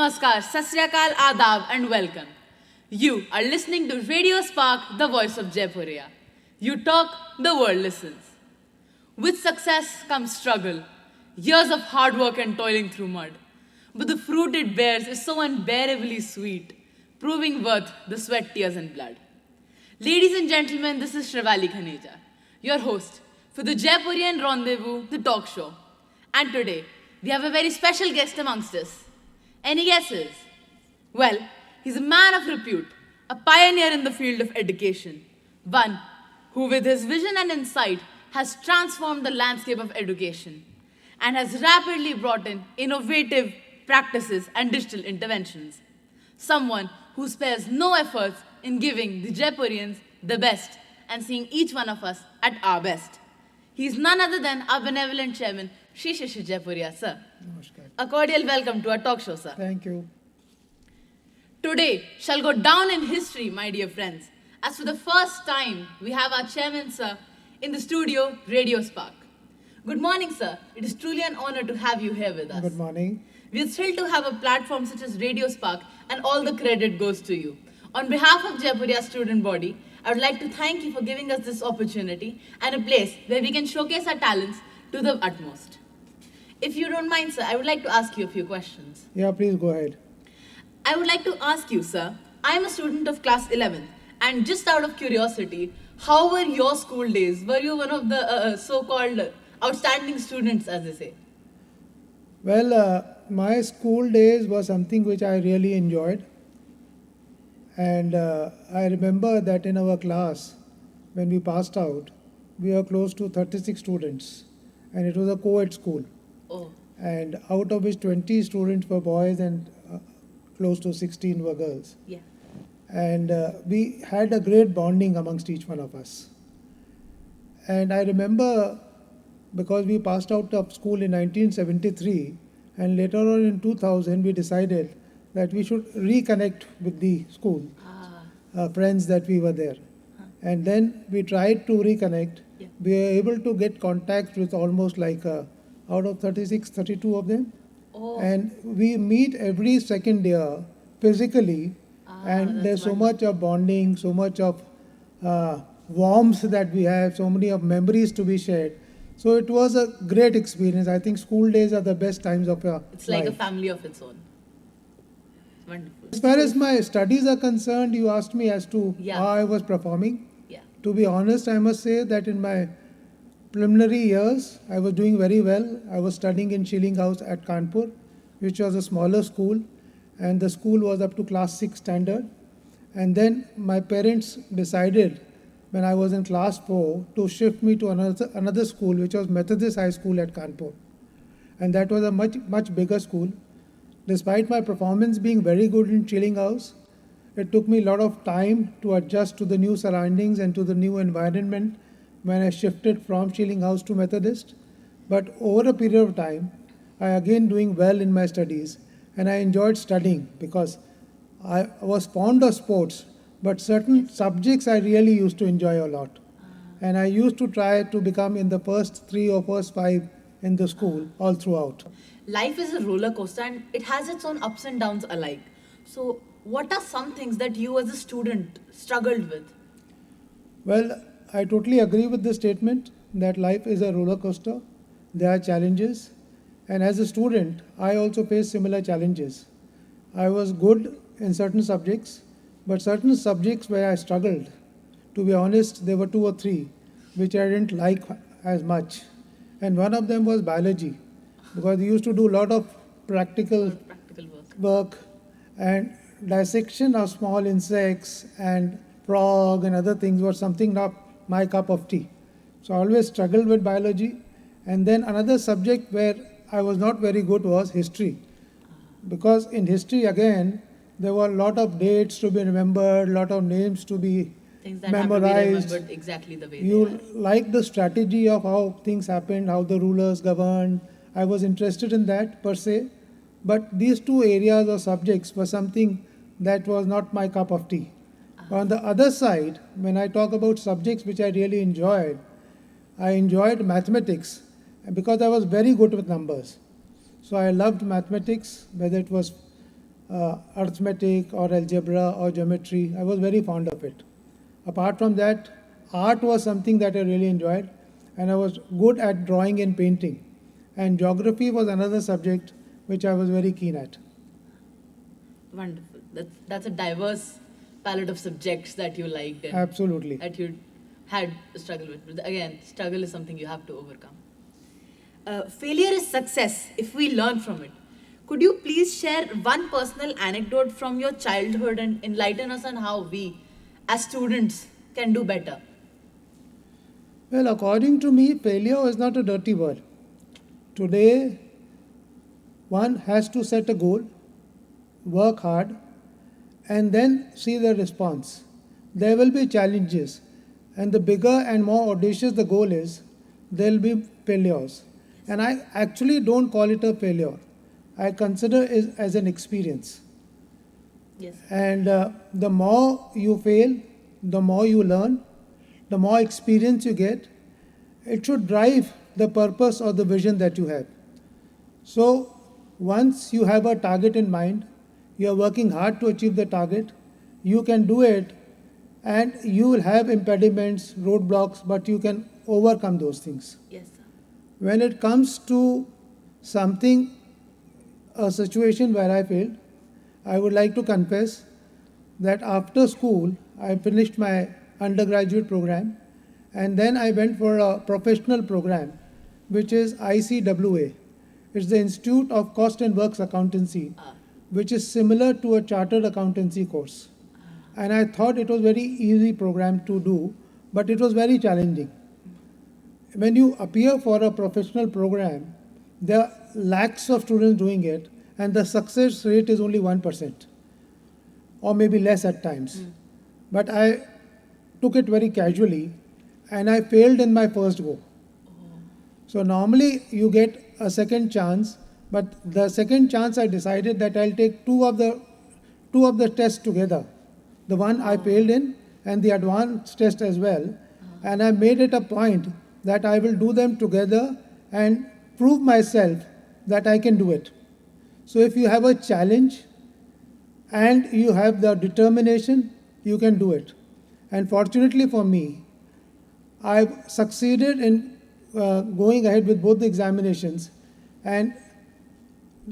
Namaskar, Sat Sri Akal, Adab, and welcome. You are listening to Radio Spark, the voice of Jaipuria. You talk, the world listens. With success comes struggle, years of hard work and toiling through mud. But the fruit it bears is so unbearably sweet, proving worth the sweat, tears, and blood. Ladies and gentlemen, this is Shravali Khaneja, your host for the Jaipurian Rendezvous, the talk show. And today, we have a very special guest amongst us. Any guesses? Well, he's a man of repute, a pioneer in the field of education, one who, with his vision and insight, has transformed the landscape of education and has rapidly brought in innovative practices and digital interventions. Someone who spares no efforts in giving the Jaipurians the best and seeing each one of us at our best. He is none other than our benevolent chairman, Shri Shishi Jaipuria, sir. Namaskar. A cordial welcome to our talk show, sir. Thank you. Today shall go down in history, my dear friends, as for the first time we have our chairman, sir, in the studio, Radio Spark. Good morning, sir. It is truly an honor to have you here with us. Good morning. We are thrilled to have a platform such as Radio Spark, and all the credit goes to you. On behalf of Jaipuria student body, I would like to thank you for giving us this opportunity and a place where we can showcase our talents to the utmost. If you don't mind, sir, I would like to ask you a few questions. Yeah, please go ahead. I would like to ask you, sir, I am a student of class 11, and just out of curiosity, how were your school days? Were you one of the so-called outstanding students, as they say? Well, my school days were something which I really enjoyed. And I remember that in our class, when we passed out, we were close to 36 students. And it was a co-ed school. Oh, And out of which 20 students were boys and close to 16 were girls. yeah. And we had a great bonding amongst each one of us. And I remember, because we passed out of school in 1973, and later on in 2000, we decided that we should reconnect with the school, friends that we were there. And then we tried to reconnect. Yeah. We were able to get contact with almost like out of 36, 32 of them. Oh, And we meet every second year physically, and that's there's so wonderful. much of bonding, so much of warmth that we have, so many of memories to be shared. So it was a great experience. I think school days are the best times of your It's like a life. family of its own. Wonderful. As far as my studies are concerned, you asked me as to Yeah. how I was performing. Yeah. To be honest, I must say that in my preliminary years, I was doing very well. I was studying in Schilling House at Kanpur, which was a smaller school, and the school was up to class 6 standard. And then my parents decided, when I was in class 4, to shift me to another school, which was Methodist High School at Kanpur. And that was a much bigger school. Despite my performance being very good in Schilling House, it took me a lot of time to adjust to the new surroundings and to the new environment when I shifted from Schilling House to Methodist. But over a period of time, I again doing well in my studies, and I enjoyed studying because I was fond of sports, but certain subjects I really used to enjoy a lot. And I used to try to become in the first 3 or first 5 in the school all throughout. Life is a roller coaster and it has its own ups and downs alike. So, what are some things that you as a student struggled with? Well, I totally agree with this statement that life is a roller coaster. There are challenges. And as a student, I also faced similar challenges. I was good in certain subjects, but certain subjects where I struggled, to be honest, there were 2 or 3 which I didn't like as much. And one of them was biology, because we used to do a lot of practical Practical work. work, and dissection of small insects and frog and other things was something not my cup of tea. So I always struggled with biology. And then another subject where I was not very good was history, because in history again there were a lot of dates to be remembered, a lot of names to be Things that have to be memorized. remembered exactly the way they You are. like the strategy of how things happened, how the rulers governed. I was interested in that per se. But these 2 areas or subjects were something that was not my cup of tea. On the other side, when I talk about subjects which I really enjoyed, I enjoyed mathematics because I was very good with numbers. So I loved mathematics, whether it was arithmetic or algebra or geometry. I was very fond of it. Apart from that, art was something that I really enjoyed, and I was good at drawing and painting. And geography was another subject which I was very keen at. Wonderful. That's a diverse palette of subjects that you liked and Absolutely. that you had a struggle with. But again, struggle is something you have to overcome. Failure is success if we learn from it. Could you please share one personal anecdote from your childhood and enlighten us on how we, as students, can do better? Well, according to me, failure is not a dirty word. Today, one has to set a goal, work hard, and then see the response. There will be challenges, and the bigger and more audacious the goal is, there will be failures. And I actually don't call it a failure. I consider it as an experience. Yes. And the more you fail, the more you learn, the more experience you get. It should drive the purpose or the vision that you have. So, once you have a target in mind, you are working hard to achieve the target, you can do it, and you will have impediments, roadblocks, but you can overcome those things. Yes, sir. When it comes to something, a situation where I failed, I would like to confess that after school, I finished my undergraduate program, and then I went for a professional program, which is ICWA. It's the Institute of Cost and Works Accountancy, which is similar to a chartered accountancy course. And I thought it was very easy program to do, but it was very challenging. When you appear for a professional program, there are lakhs of students doing it, and the success rate is only 1%, or maybe less at times. But I took it very casually, and I failed in my first go. So normally you get a second chance, but the second chance I decided that I'll take two of the tests together, the one I failed in and the advanced test as well, and I made it a point that I will do them together and prove myself that I can do it. So if you have a challenge and you have the determination, you can do it. And fortunately for me, I've succeeded in going ahead with both the examinations, and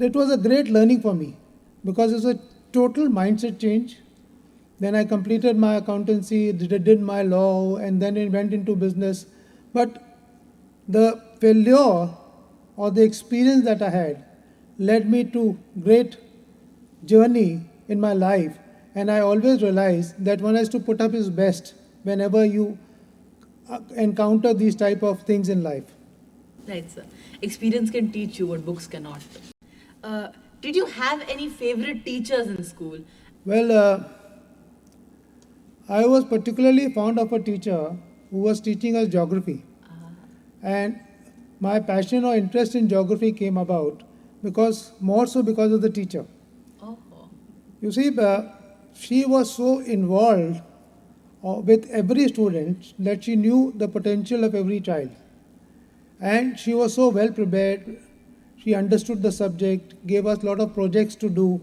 it was a great learning for me because it was a total mindset change. Then I completed my accountancy, did my law, and then I went into business. But the failure or the experience that I had led me to great journey in my life, and I always realized that one has to put up his best whenever you encounter these type of things in life. Right, sir. Experience can teach you what books cannot. Did you have any favorite teachers in school? Well, I was particularly fond of a teacher who was teaching us geography. And my passion or interest in geography came about more so because of the teacher. Oh, You see, she was so involved with every student that she knew the potential of every child. And she was so well prepared. She understood the subject, gave us a lot of projects to do,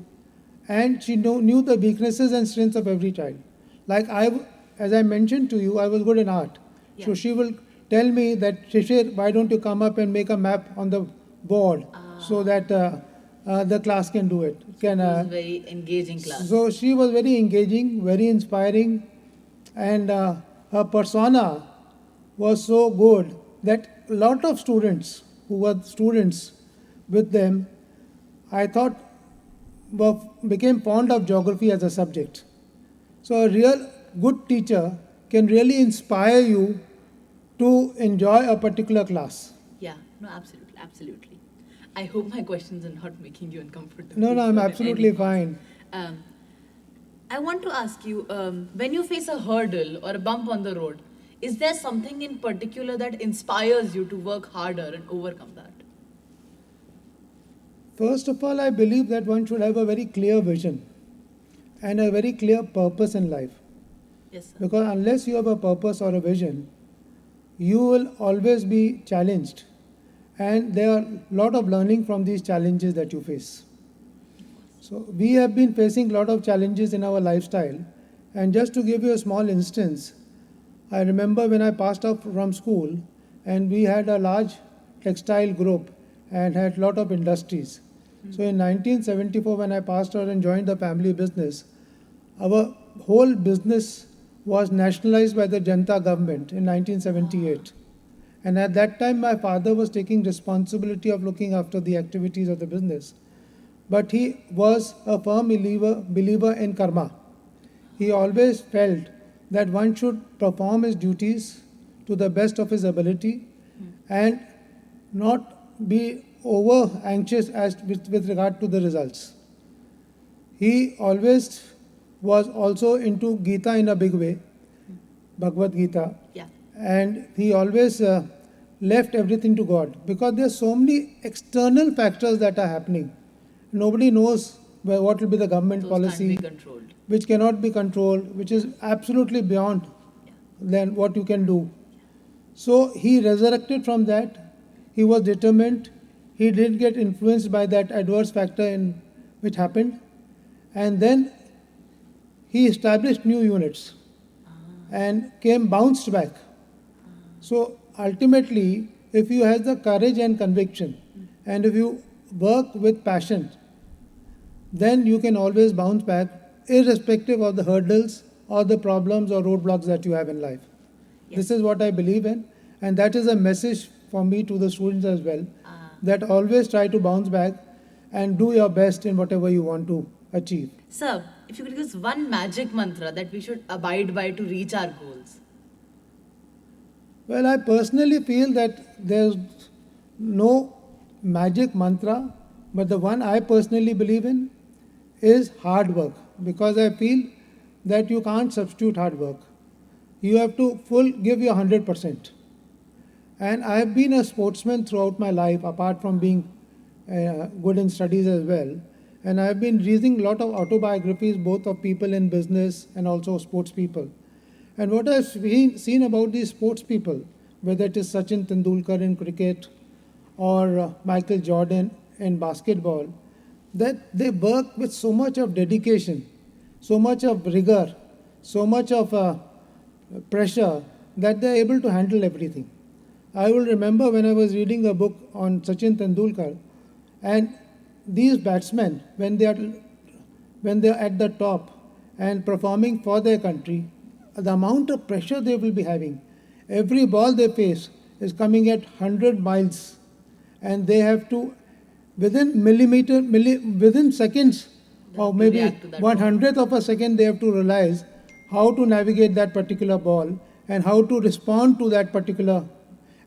and she knew the weaknesses and strengths of every child. Like as I mentioned to you, I was good in art. Yeah. So she will tell me that, Shishir, why don't you come up and make a map on the board so that the class can do it. it was a very engaging class. So she was very engaging, very inspiring, and her persona was so good that a lot of students who were students with them, I thought, became fond of geography as a subject. So a real good teacher can really inspire you to enjoy a particular class. Yeah, no, absolutely, absolutely. I hope my questions are not making you uncomfortable. No, I'm in absolutely any fine. I want to ask you, when you face a hurdle or a bump on the road, is there something in particular that inspires you to work harder and overcome that? First of all, I believe that one should have a very clear vision and a very clear purpose in life. Yes, sir. Because unless you have a purpose or a vision, you will always be challenged. And there are a lot of learning from these challenges that you face. So we have been facing a lot of challenges in our lifestyle. And just to give you a small instance, I remember when I passed out from school and we had a large textile group and had a lot of industries. So in 1974, when I passed out and joined the family business, our whole business was nationalized by the Janata government in 1978. And at that time, my father was taking responsibility of looking after the activities of the business. But he was a firm believer in karma. He always felt that one should perform his duties to the best of his ability and not be over anxious with regard to the results. He always was also into Gita in a big way, Bhagavad Gita, Yeah. and he always left everything to God because there's so many external factors that are happening. Nobody knows what will be the government Those policy, can't be controlled. which cannot be controlled, which is absolutely beyond than what you can do. So he resurrected from that. He was determined. He didn't get influenced by that adverse factor which happened. And then he established new units and came bounced back. So ultimately, if you have the courage and conviction, and if you work with passion, then you can always bounce back, irrespective of the hurdles or the problems or roadblocks that you have in life. Yes. This is what I believe in, and that is a message for me to the students as well, Ah. that always try to bounce back and do your best in whatever you want to achieve. Sir, if you could give us one magic mantra that we should abide by to reach our goals. Well, I personally feel that there's no magic mantra, but the one I personally believe in is hard work, because I feel that you can't substitute hard work. You have to give your 100%. And I have been a sportsman throughout my life, apart from being good in studies as well. And I have been reading a lot of autobiographies, both of people in business and also sports people. And what I've seen about these sports people, whether it is Sachin Tendulkar in cricket or Michael Jordan in basketball, that they work with so much of dedication, so much of rigor, so much of pressure that they're able to handle everything. I will remember when I was reading a book on Sachin Tendulkar, and these batsmen, when they are at the top and performing for their country, the amount of pressure they will be having, every ball they face is coming at 100 miles, and they have to, within seconds, They or have to maybe react to that 1/100th of a second, they have to realize how to navigate that particular ball and how to respond to that particular,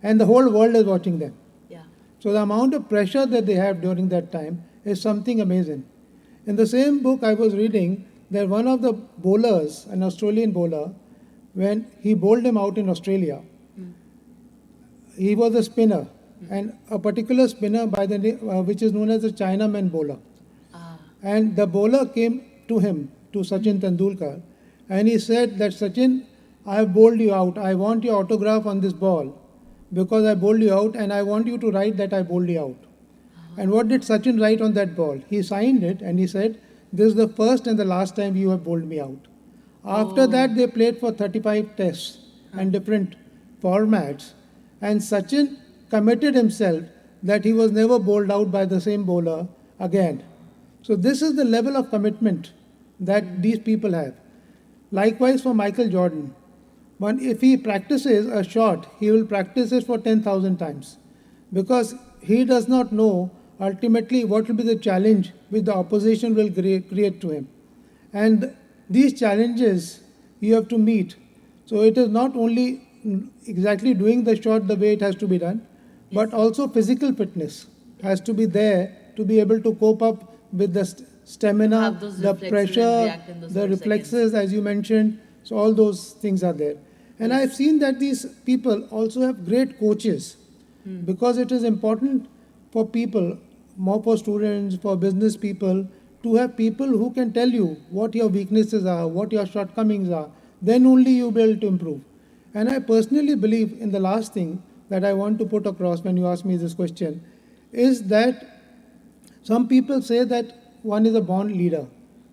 and the whole world is watching them. Yeah. So the amount of pressure that they have during that time is something amazing. In the same book I was reading that one of the bowlers, an Australian bowler, when he bowled him out in Australia, he was a spinner, and a particular spinner by the which is known as the Chinaman bowler. Ah. And the bowler came to him, to Sachin Tendulkar, and he said that Sachin, I have bowled you out. I want your autograph on this ball because I bowled you out, and I want you to write that I bowled you out. And what did Sachin write on that ball? He signed it and he said, this is the first and the last time you have bowled me out. After that, they played for 35 tests and different formats. And Sachin committed himself that he was never bowled out by the same bowler again. So this is the level of commitment that these people have. Likewise for Michael Jordan. If he practices a shot, he will practice it for 10,000 times, because he does not know ultimately what will be the challenge which the opposition will create to him. And these challenges you have to meet. So it is not only exactly doing the shot the way it has to be done, but also physical fitness has to be there to be able to cope up with the stamina, Have those the reflexes and pressure, react in those the split reflexes, as you mentioned. So all those things are there. And I've seen that these people also have great coaches, because it is important for people, more for students, for business people, to have people who can tell you what your weaknesses are, what your shortcomings are. Then only you'll be able to improve. And I personally believe in the last thing that I want to put across when you ask me this question is that some people say that one is a born leader.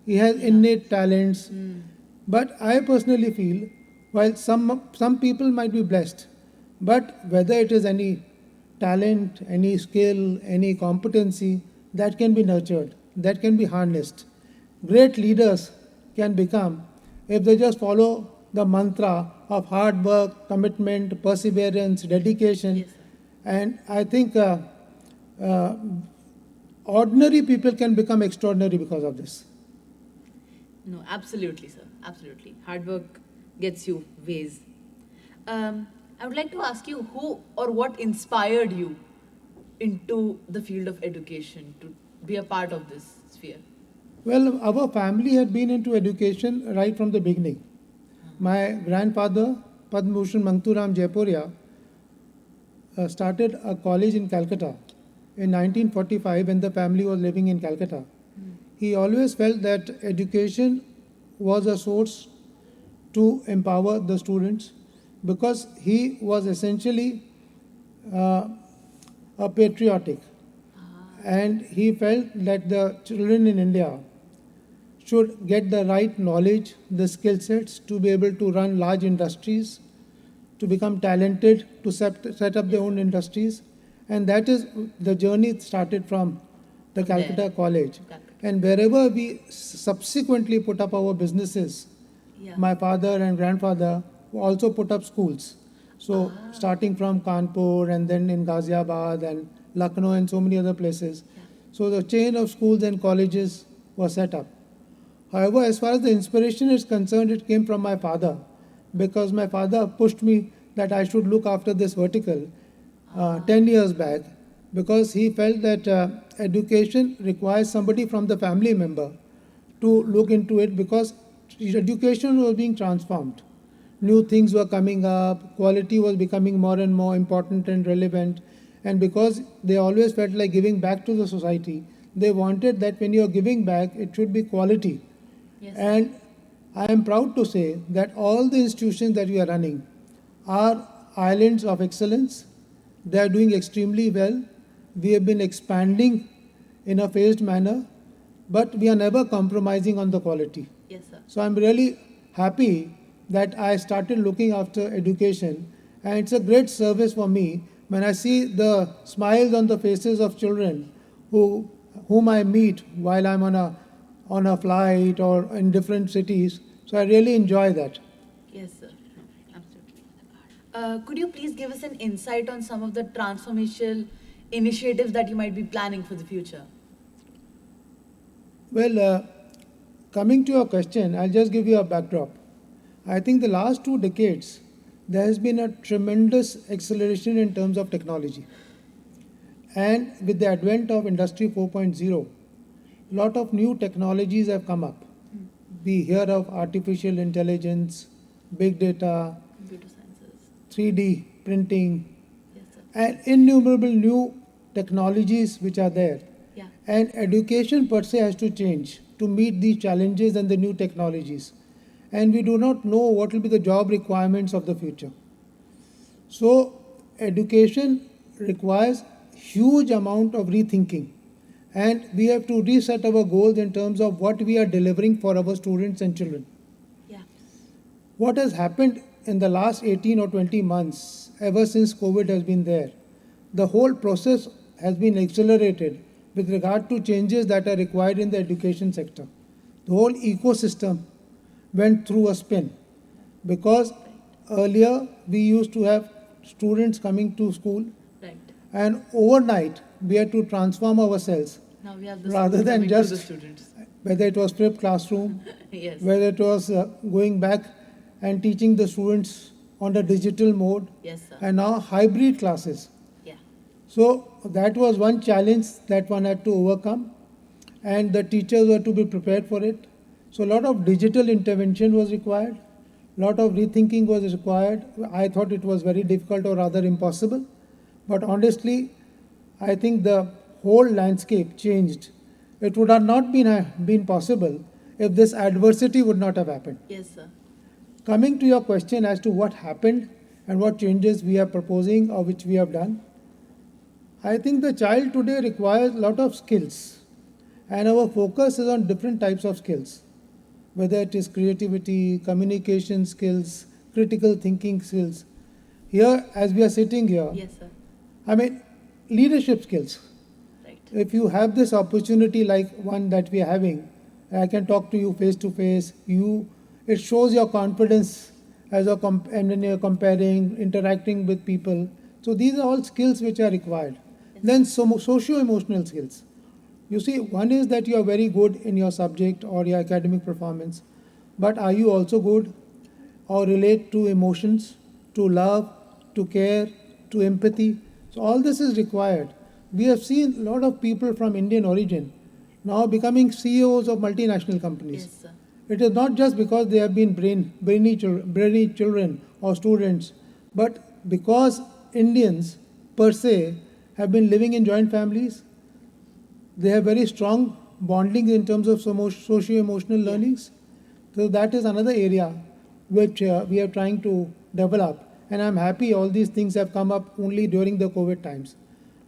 He has innate talents. But I personally feel, while some people might be blessed, but whether it is any talent, any skill, any competency, that can be nurtured, that can be harnessed. Great leaders can become if they just follow the mantra of hard work, commitment, perseverance, dedication. Yes, sir. And I think uh, ordinary people can become extraordinary because of this. No, absolutely, sir. Absolutely. Hard work gets you ways. I would like to ask you who or what inspired you into the field of education to be a part of this sphere? Well, our family had been into education right from the beginning. My grandfather, Padma Bhushan Mangturam Jaipuria, started a college in Calcutta in 1945 when the family was living in Calcutta. He always felt that education was a source to empower the students because he was essentially uh, a patriotic, and he felt that the children in India should get the right knowledge, the skill sets to be able to run large industries, to become talented, to set up their own industries. And that is the journey started from the From there. Calcutta College. Calcutta. And wherever we subsequently put up our businesses, Yeah. my father and grandfather also put up schools. So starting from Kanpur and then in Ghaziabad and Lucknow and so many other places. Yeah. So the chain of schools and colleges was set up. However, as far as the inspiration is concerned, it came from my father because my father pushed me that I should look after this vertical 10 years back because he felt that education requires somebody from the family member to look into it because education was being transformed. New things were coming up, quality was becoming more and more important and relevant. And because they always felt like giving back to the society, they wanted that when you are giving back, it should be quality. Yes. And I am proud to say that all the institutions that we are running are islands of excellence. They are doing extremely well. We have been expanding in a phased manner, but we are never compromising on the quality. Yes, sir. So I'm really happy that I started looking after education, and it's a great service for me when I see the smiles on the faces of children whom I meet while I'm on a flight or in different cities. So I really enjoy that. Yes, sir. No, absolutely. Could you please give us an insight on some of the transformational initiatives that you might be planning for the future? Well, coming to your question, I'll just give you a backdrop. I think the last 2 decades, there has been a tremendous acceleration in terms of technology. And with the advent of Industry 4.0, a lot of new technologies have come up. We hear of artificial intelligence, big data, Computer sciences. 3D printing, Yes, sir. and innumerable new technologies which are there. Yeah. And education per se has to change to meet these challenges and the new technologies. And we do not know what will be the job requirements of the future. So education requires huge amount of rethinking. And we have to reset our goals in terms of what we are delivering for our students and children. Yeah. What has happened in the last 18 or 20 months, ever since COVID has been there, the whole process has been accelerated with regard to changes that are required in the education sector. The whole ecosystem went through a spin because earlier we used to have students coming to school, Right. and overnight we had to transform ourselves Now we have the rather schools than coming to the just students. whether it was flipped classroom, Yes. whether it was going back and teaching the students on the digital mode, Yes, sir. and now hybrid classes. Yeah. So that was one challenge that one had to overcome, and the teachers were to be prepared for it. So a lot of digital intervention was required, lot of rethinking was required. I thought it was very difficult or rather impossible, but honestly, I think the whole landscape changed. It would have not been possible if this adversity would not have happened. Yes, sir. Coming to your question as to what happened and what changes we are proposing or which we have done, I think the child today requires a lot of skills. And our focus is on different types of skills, whether it is creativity, communication skills, critical thinking skills. Here, as we are sitting here, Yes, sir. I mean, leadership skills. Right. If you have this opportunity like one that we are having, I can talk to you face to face. It shows your confidence and when you're comparing, interacting with people. So these are all skills which are required. Yes. Then some socio-emotional skills. You see, one is that you are very good in your subject or your academic performance, but are you also good or relate to emotions, to love, to care, to empathy? So all this is required. We have seen a lot of people from Indian origin now becoming CEOs of multinational companies. Yes, sir. It is not just because they have been brainy children or students, but because Indians per se have been living in joint families. They have very strong bonding in terms of socio-emotional learnings. So that is another area which we are trying to develop. And I'm happy all these things have come up only during the COVID times.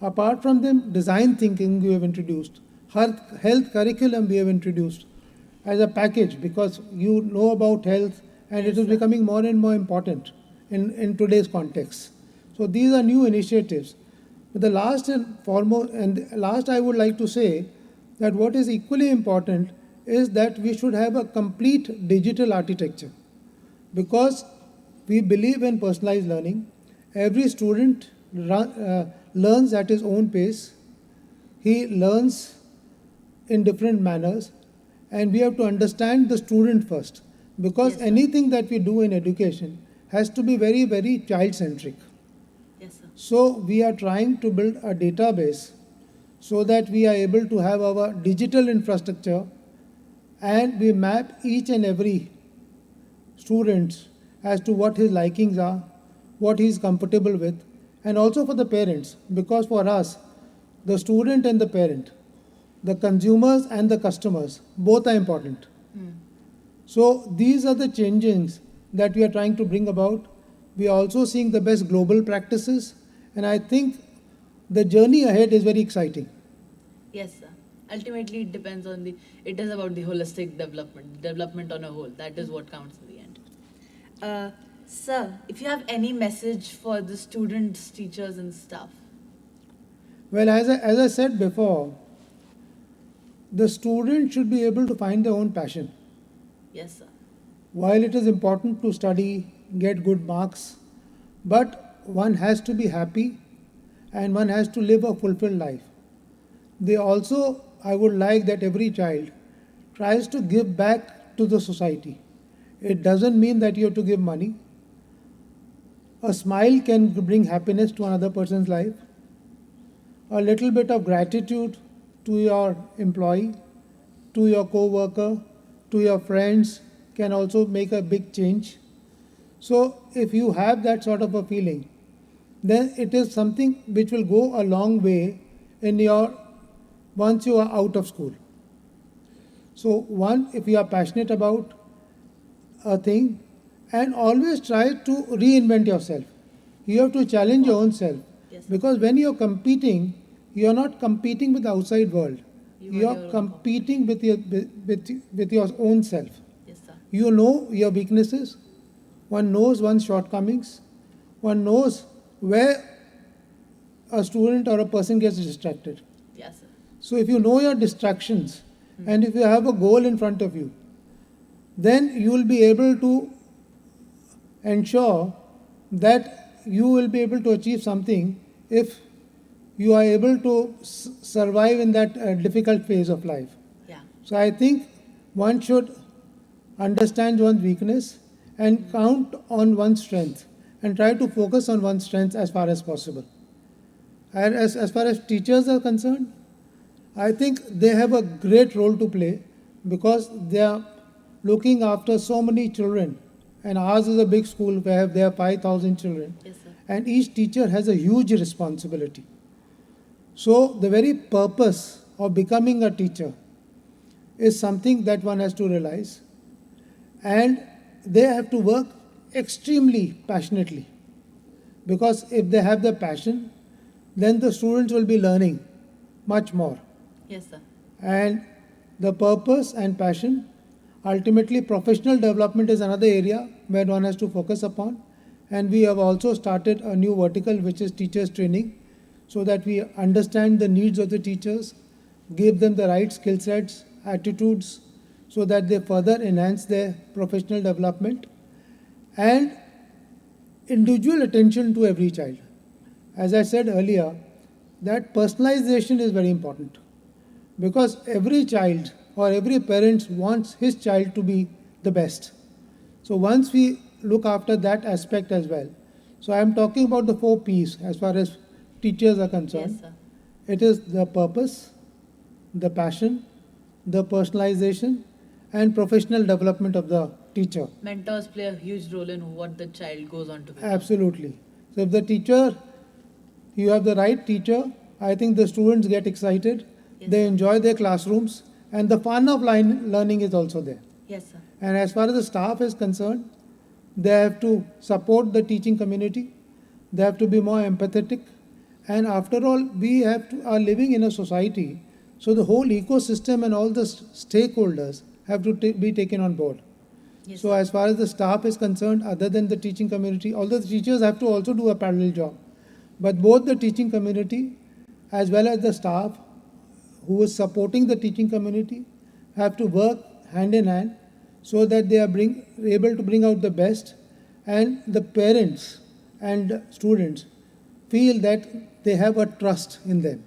Apart from them, design thinking we have introduced, health curriculum we have introduced as a package because you know about health and it is becoming more and more important in today's context. So these are new initiatives. But the last and foremost, and last I would like to say that what is equally important is that we should have a complete digital architecture because we believe in personalized learning. Every student learns at his own pace. He learns in different manners, and we have to understand the student first because Yes, sir. anything that we do in education has to be very, very child centric. Yes, sir. So we are trying to build a database so that we are able to have our digital infrastructure and we map each and every student as to what his likings are, what he is comfortable with, and also for the parents because for us, the student and the parent, the consumers and the customers, both are important. So these are the changes that we are trying to bring about. We are also seeing the best global practices, and I think the journey ahead is very exciting. Yes, sir. Ultimately, it is about the holistic development on a whole. That is what counts in the end. Sir, if you have any message for the students, teachers, and staff. Well, as I said before, the student should be able to find their own passion. Yes, sir. While it is important to study, get good marks, but one has to be happy and one has to live a fulfilled life. I would like that every child tries to give back to the society. It doesn't mean that you have to give money. A smile can bring happiness to another person's life. A little bit of gratitude to your employee, to your co-worker, to your friends can also make a big change. So if you have that sort of a feeling, then it is something which will go a long way once you are out of school. So one, if you are passionate about a thing, and always try to reinvent yourself. You have to challenge your own self. Yes, sir. Because when you're competing, you're not competing with the outside world. You are You're your own competing with your own self. Yes, sir. You know your weaknesses. One knows one's shortcomings. One knows where a student or a person gets distracted. Yes, sir. So if you know your distractions and if you have a goal in front of you, then you will be able to ensure that you will be able to achieve something if you are able to survive in that difficult phase of life. Yeah. So I think one should understand one's weakness and count on one's strength and try to focus on one's strength as far as possible. And as far as teachers are concerned, I think they have a great role to play because they are looking after so many children. And ours is a big school where there are 5,000 children. Yes, sir. And each teacher has a huge responsibility. So the very purpose of becoming a teacher is something that one has to realize. And they have to work extremely passionately. Because if they have the passion, then the students will be learning much more. Yes, sir. And the purpose and passion. Ultimately, professional development is another area where one has to focus upon. And we have also started a new vertical, which is teachers training, so that we understand the needs of the teachers, give them the right skill sets, attitudes, so that they further enhance their professional development, and individual attention to every child. As I said earlier, that personalization is very important, because every child or every parent wants his child to be the best. So once we look after that aspect as well. So I am talking about the 4 P's as far as teachers are concerned. Yes, sir. It is the purpose, the passion, the personalization, and professional development of the teacher. Mentors play a huge role in what the child goes on to become. Absolutely. So if the teacher, you have the right teacher, I think the students get excited, Yes, they sir. enjoy their classrooms, and the fun of learning is also there. Yes, sir. And as far as the staff is concerned, they have to support the teaching community, they have to be more empathetic, and after all, we are living in a society, so the whole ecosystem and all the stakeholders have to be taken on board. Yes, So sir. as far as the staff is concerned, other than the teaching community, although the teachers have to also do a parallel job, but both the teaching community as well as the staff who is supporting the teaching community have to work hand in hand, so that they are able to bring out the best, and the parents and students feel that they have a trust in them.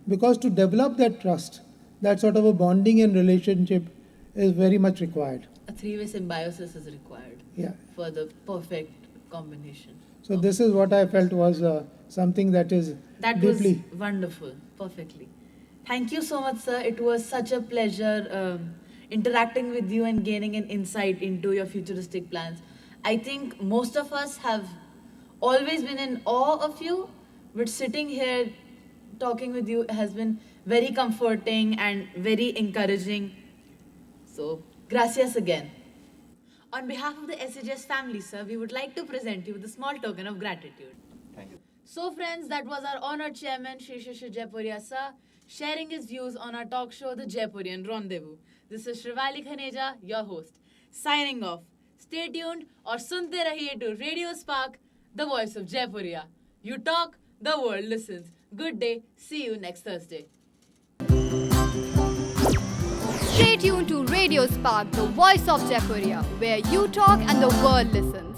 Because to develop that trust, that sort of a bonding and relationship is very much required. A 3-way symbiosis is required Yeah. for the perfect combination. So this is what I felt was something that is That deeply. was wonderful, perfectly. Thank you so much, sir. It was such a pleasure interacting with you and gaining an insight into your futuristic plans. I think most of us have always been in awe of you, but sitting here talking with you has been very comforting and very encouraging. So, gracias again. On behalf of the SHS family, sir, we would like to present you with a small token of gratitude. Thank you. So, friends, that was our honored chairman, Shri Shri Jaipuria sir, sharing his views on our talk show, The Jaipurian Rendezvous. This is Shrivali Khaneja, your host, signing off. Stay tuned or sunte rahiye to Radio Spark, the voice of Jaipuria. You talk, the world listens. Good day. See you next Thursday. Stay tuned to Radio Spark, the voice of Jaipuria, where you talk and the world listens.